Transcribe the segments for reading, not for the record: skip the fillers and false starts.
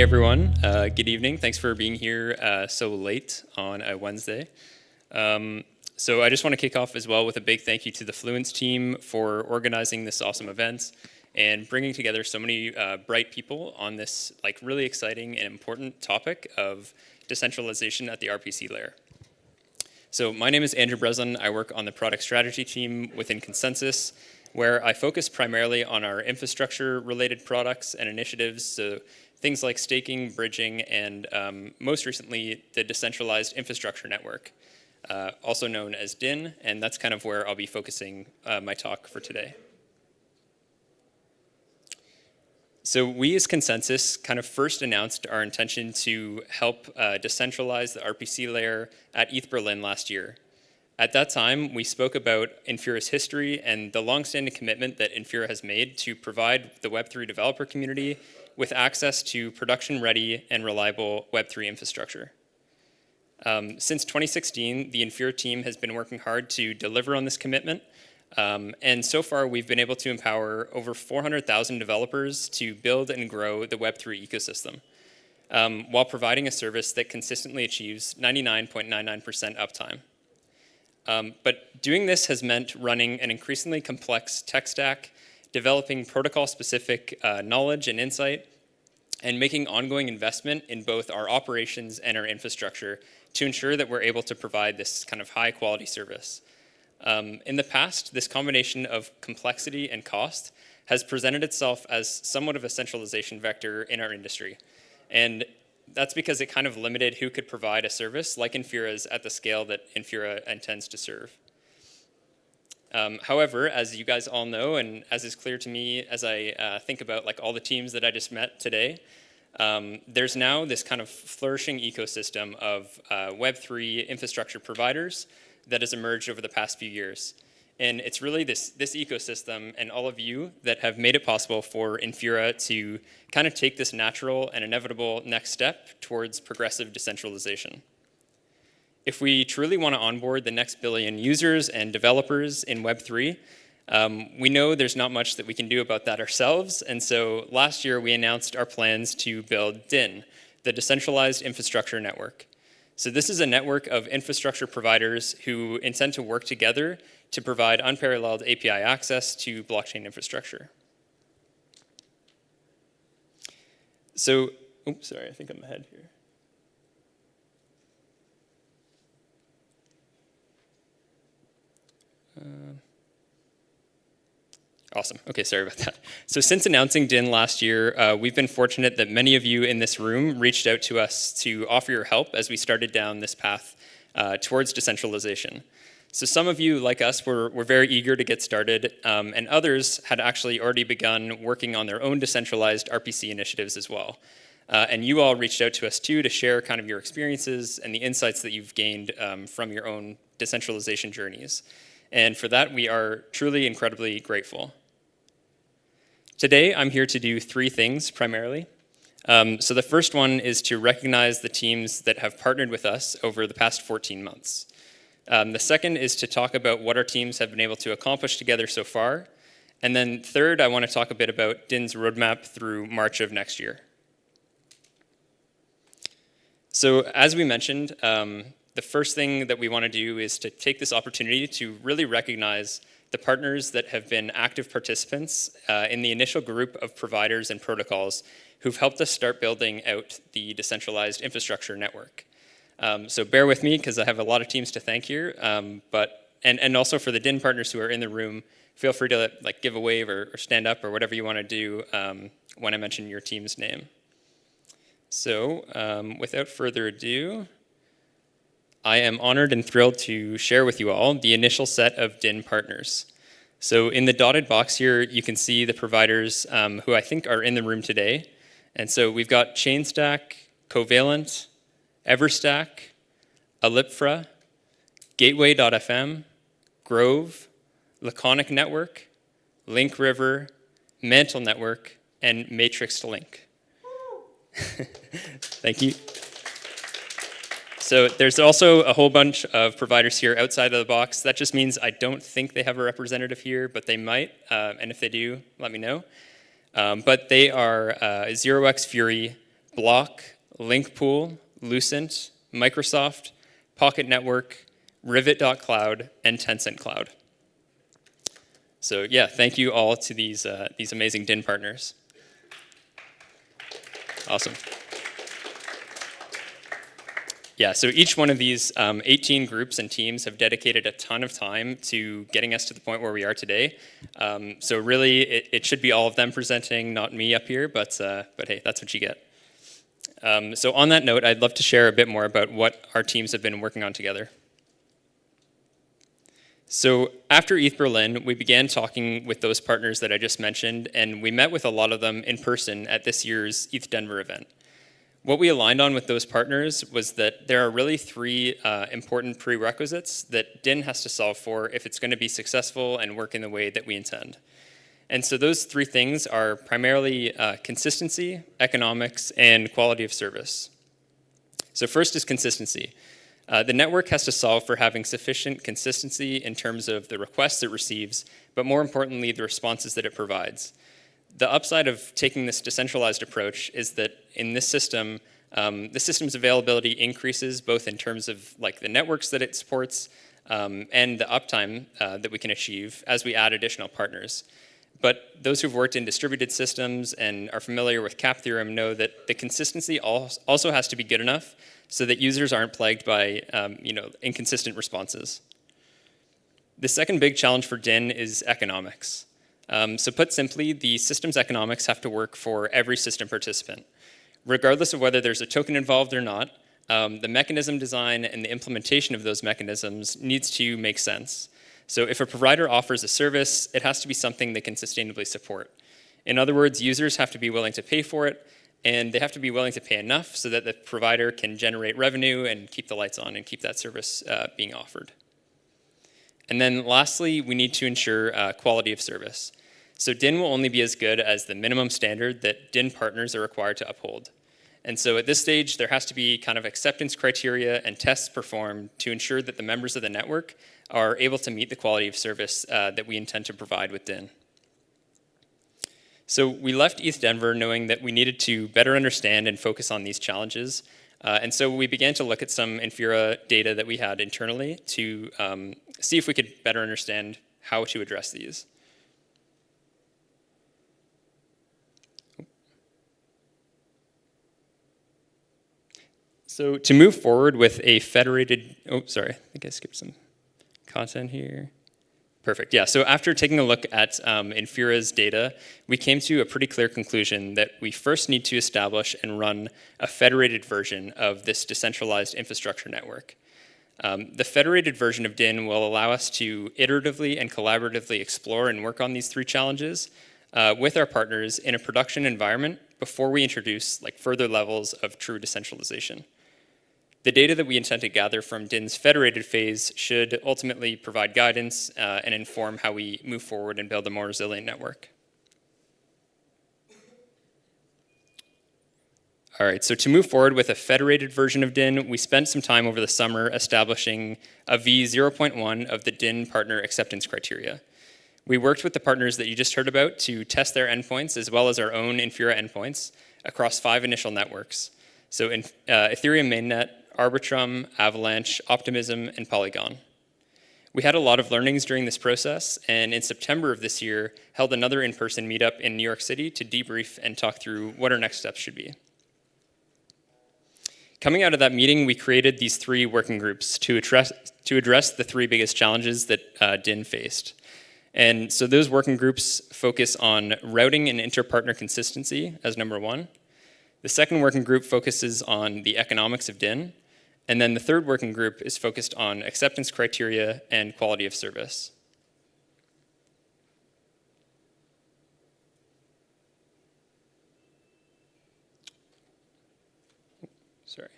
Hey everyone, good evening. Thanks for being here so late on a Wednesday. So I just want to kick off as well with a big thank you to the Fluence team for organizing this awesome event and bringing together so many bright people on this really exciting and important topic of decentralization at the RPC layer. So my name is Andrew Breslin. I work on the product strategy team within Consensys, where I focus primarily on our infrastructure-related products and initiatives, so things like staking, bridging, and most recently, the Decentralized Infrastructure Network, also known as DIN, and that's kind of where I'll be focusing my talk for today. So we as Consensys kind of first announced our intention to help decentralize the RPC layer at ETH Berlin last year. At that time, we spoke about Infura's history and the longstanding commitment that Infura has made to provide the Web3 developer community with access to production-ready and reliable Web3 infrastructure. Since 2016, the Infura team has been working hard to deliver on this commitment, and so far we've been able to empower over 400,000 developers to build and grow the Web3 ecosystem, while providing a service that consistently achieves 99.99% uptime. But doing this has meant running an increasingly complex tech stack, developing protocol-specific knowledge and insight, and making ongoing investment in both our operations and our infrastructure to ensure that we're able to provide this kind of high-quality service. In the past, this combination of complexity and cost has presented itself as somewhat of a centralization vector in our industry. And that's because it kind of limited who could provide a service like Infura's at the scale that Infura intends to serve. However, as you guys all know, and as is clear to me as I think about all the teams that I just met today, there's now this kind of flourishing ecosystem of Web3 infrastructure providers that has emerged over the past few years. And it's really this ecosystem and all of you that have made it possible for Infura to kind of take this natural and inevitable next step towards progressive decentralization. If we truly want to onboard the next billion users and developers in Web3, we know there's not much that we can do about that ourselves. And so last year, we announced our plans to build DIN, the Decentralized Infrastructure Network. So this is a network of infrastructure providers who intend to work together to provide unparalleled API access to blockchain infrastructure. So, oops, sorry, I think I'm ahead here. Awesome. Okay, sorry about that. So since announcing DIN last year, we've been fortunate that many of you in this room reached out to us to offer your help as we started down this path towards decentralization. So some of you, like us, were very eager to get started, and others had actually already begun working on their own decentralized RPC initiatives as well. And you all reached out to us too to share kind of your experiences and the insights that you've gained from your own decentralization journeys. And for that, we are truly incredibly grateful. Today, I'm here to do three things primarily. So the first one is to recognize the teams that have partnered with us over the past 14 months. The second is to talk about what our teams have been able to accomplish together so far. And then third, I want to talk a bit about DIN's roadmap through March of next year. So as we mentioned, the first thing that we want to do is to take this opportunity to really recognize the partners that have been active participants in the initial group of providers and protocols who've helped us start building out the decentralized infrastructure network. So bear with me because I have a lot of teams to thank here, and also for the DIN partners who are in the room, feel free to give a wave or stand up or whatever you want to do when I mention your team's name. So without further ado, I am honored and thrilled to share with you all the initial set of DIN partners. So in the dotted box here, you can see the providers who I think are in the room today. And so we've got Chainstack, Covalent, Everstack, Alipfra, Gateway.fm, Grove, Laconic Network, Link River, Mantle Network, and Matrix Link. Thank you. So there's also a whole bunch of providers here outside of the box. That just means I don't think they have a representative here, but they might. And if they do, let me know. But they are 0x Fury, Block, Linkpool, Lucent, Microsoft, Pocket Network, Rivet.cloud, and Tencent Cloud. So yeah, thank you all to these amazing DIN partners. Awesome. Yeah, so each one of these 18 groups and teams have dedicated a ton of time to getting us to the point where we are today. So really, it should be all of them presenting, not me up here, but hey, that's what you get. So on that note, I'd love to share a bit more about what our teams have been working on together. So after ETH Berlin, we began talking with those partners that I just mentioned, and we met with a lot of them in person at this year's ETH Denver event. What we aligned on with those partners was that there are really three important prerequisites that DIN has to solve for if it's going to be successful and work in the way that we intend. And so those three things are primarily consistency, economics, and quality of service. So first is consistency. The network has to solve for having sufficient consistency in terms of the requests it receives, but more importantly, the responses that it provides. The upside of taking this decentralized approach is that in this system, the system's availability increases both in terms of like the networks that it supports and the uptime that we can achieve as we add additional partners. But those who've worked in distributed systems and are familiar with cap theorem know that the consistency also has to be good enough so that users aren't plagued by inconsistent responses. The second big challenge for DIN is economics. So put simply, the system's economics have to work for every system participant. Regardless of whether there's a token involved or not, the mechanism design and the implementation of those mechanisms needs to make sense. So if a provider offers a service, it has to be something they can sustainably support. In other words, users have to be willing to pay for it, and they have to be willing to pay enough so that the provider can generate revenue and keep the lights on and keep that service being offered. And then lastly, we need to ensure quality of service. So DIN will only be as good as the minimum standard that DIN partners are required to uphold. And so at this stage, there has to be kind of acceptance criteria and tests performed to ensure that the members of the network are able to meet the quality of service that we intend to provide with DIN. So we left ETH Denver knowing that we needed to better understand and focus on these challenges. And so we began to look at some infra data that we had internally to see if we could better understand how to address these. So to move forward with a federated, I think I skipped some content here. Perfect, yeah, so after taking a look at Infura's data, we came to a pretty clear conclusion that we first need to establish and run a federated version of this decentralized infrastructure network. The federated version of DIN will allow us to iteratively and collaboratively explore and work on these three challenges with our partners in a production environment before we introduce further levels of true decentralization. The data that we intend to gather from DIN's federated phase should ultimately provide guidance and inform how we move forward and build a more resilient network. All right, so to move forward with a federated version of DIN, we spent some time over the summer establishing a V0.1 of the DIN partner acceptance criteria. We worked with the partners that you just heard about to test their endpoints as well as our own Infura endpoints across 5 initial networks. So in Ethereum mainnet, Arbitrum, Avalanche, Optimism, and Polygon. We had a lot of learnings during this process, and in September of this year, held another in-person meetup in New York City to debrief and talk through what our next steps should be. Coming out of that meeting, we created these 3 working groups to address the 3 biggest challenges that DIN faced. And so those working groups focus on routing and inter-partner consistency as number 1. The second working group focuses on the economics of DIN. And then the third working group is focused on acceptance criteria and quality of service. Sorry.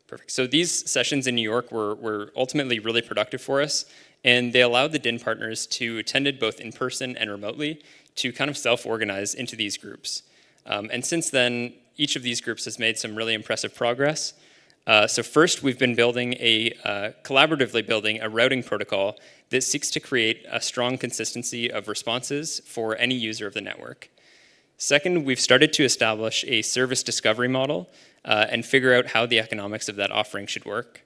Perfect. So these sessions in New York were ultimately really productive for us, and they allowed the DIN partners to attend it both in person and remotely to kind of self-organize into these groups. And since then, each of these groups has made some really impressive progress. So first, we've been collaboratively building a routing protocol that seeks to create a strong consistency of responses for any user of the network. Second, we've started to establish a service discovery model and figure out how the economics of that offering should work.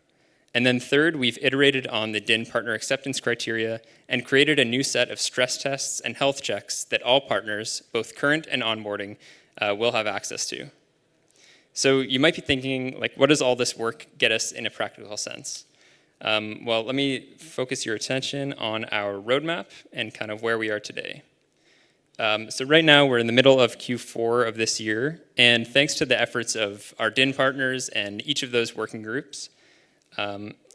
And then third, we've iterated on the DIN partner acceptance criteria and created a new set of stress tests and health checks that all partners, both current and onboarding, will have access to. So you might be thinking, like, what does all this work get us in a practical sense? Well, let me focus your attention on our roadmap and kind of where we are today. So right now, we're in the middle of Q4 of this year, and thanks to the efforts of our DIN partners and each of those working groups,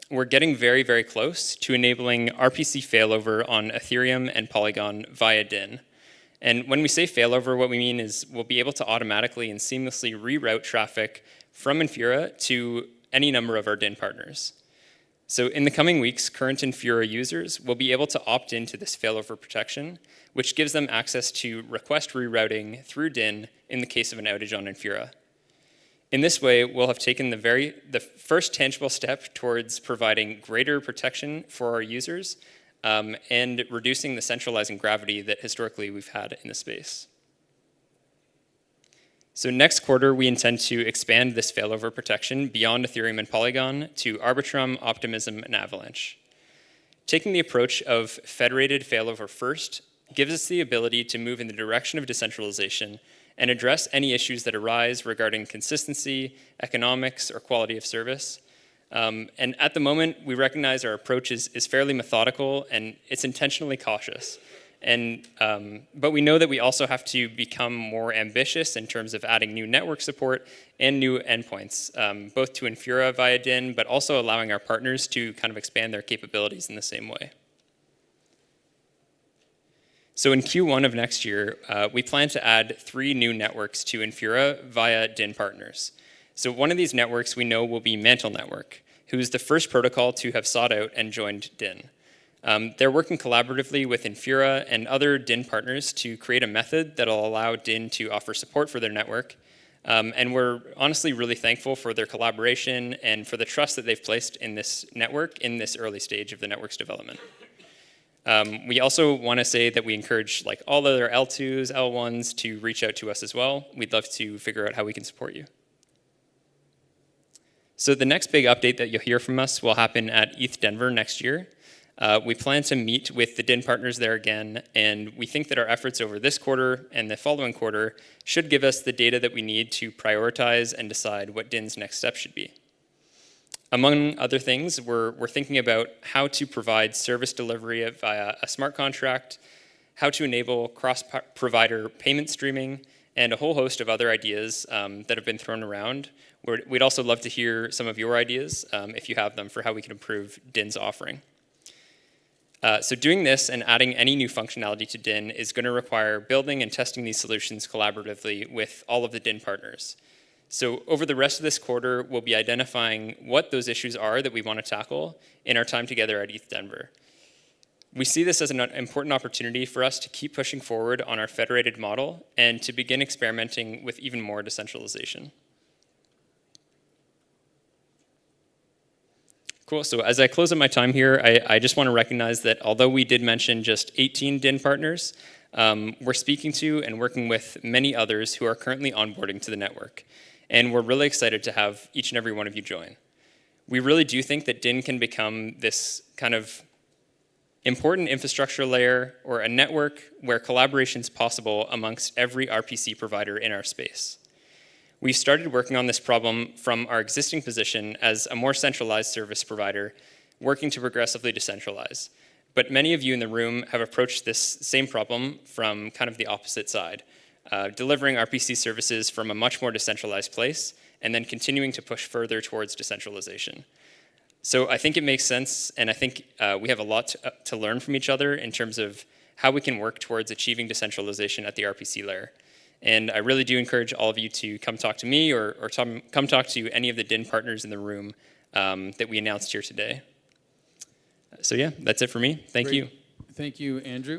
we're getting very, very close to enabling RPC failover on Ethereum and Polygon via DIN. And when we say failover, what we mean is we'll be able to automatically and seamlessly reroute traffic from Infura to any number of our DIN partners. So in the coming weeks, current Infura users will be able to opt into this failover protection, which gives them access to request rerouting through DIN in the case of an outage on Infura. In this way, we'll have taken the first tangible step towards providing greater protection for our users and reducing the centralizing gravity that historically we've had in the space. So next quarter, we intend to expand this failover protection beyond Ethereum and Polygon to Arbitrum, Optimism, and Avalanche. Taking the approach of federated failover first gives us the ability to move in the direction of decentralization and address any issues that arise regarding consistency, economics, or quality of service. And at the moment, we recognize our approach is fairly methodical and it's intentionally cautious. But we know that we also have to become more ambitious in terms of adding new network support and new endpoints, both to Infura via DIN, but also allowing our partners to kind of expand their capabilities in the same way. So in Q1 of next year, we plan to add 3 new networks to Infura via DIN partners. So one of these networks we know will be Mantle Network, who is the first protocol to have sought out and joined DIN. They're working collaboratively with Infura and other DIN partners to create a method that will allow DIN to offer support for their network. And we're honestly really thankful for their collaboration and for the trust that they've placed in this network in this early stage of the network's development. We also want to say that we encourage all other L2s, L1s to reach out to us as well. We'd love to figure out how we can support you. So the next big update that you'll hear from us will happen at ETH Denver next year. We plan to meet with the DIN partners there again, and we think that our efforts over this quarter and the following quarter should give us the data that we need to prioritize and decide what DIN's next steps should be. Among other things, we're thinking about how to provide service delivery via a smart contract, how to enable cross-provider payment streaming, and a whole host of other ideas that have been thrown around. We'd also love to hear some of your ideas, if you have them, for how we can improve DIN's offering. So doing this and adding any new functionality to DIN is going to require building and testing these solutions collaboratively with all of the DIN partners. So over the rest of this quarter, we'll be identifying what those issues are that we want to tackle in our time together at ETH Denver. We see this as an important opportunity for us to keep pushing forward on our federated model and to begin experimenting with even more decentralization. Cool, so as I close up my time here, I just want to recognize that although we did mention just 18 DIN partners, we're speaking to and working with many others who are currently onboarding to the network. And we're really excited to have each and every one of you join. We really do think that DIN can become this kind of important infrastructure layer or a network where collaboration is possible amongst every RPC provider in our space. We started working on this problem from our existing position as a more centralized service provider, working to progressively decentralize. But many of you in the room have approached this same problem from kind of the opposite side, delivering RPC services from a much more decentralized place and then continuing to push further towards decentralization. So I think it makes sense, and I think we have a lot to learn from each other in terms of how we can work towards achieving decentralization at the RPC layer. And I really do encourage all of you to come talk to me or come talk to any of the DIN partners in the room that we announced here today. So yeah, that's it for me. Thank you. Thank you, Andrew.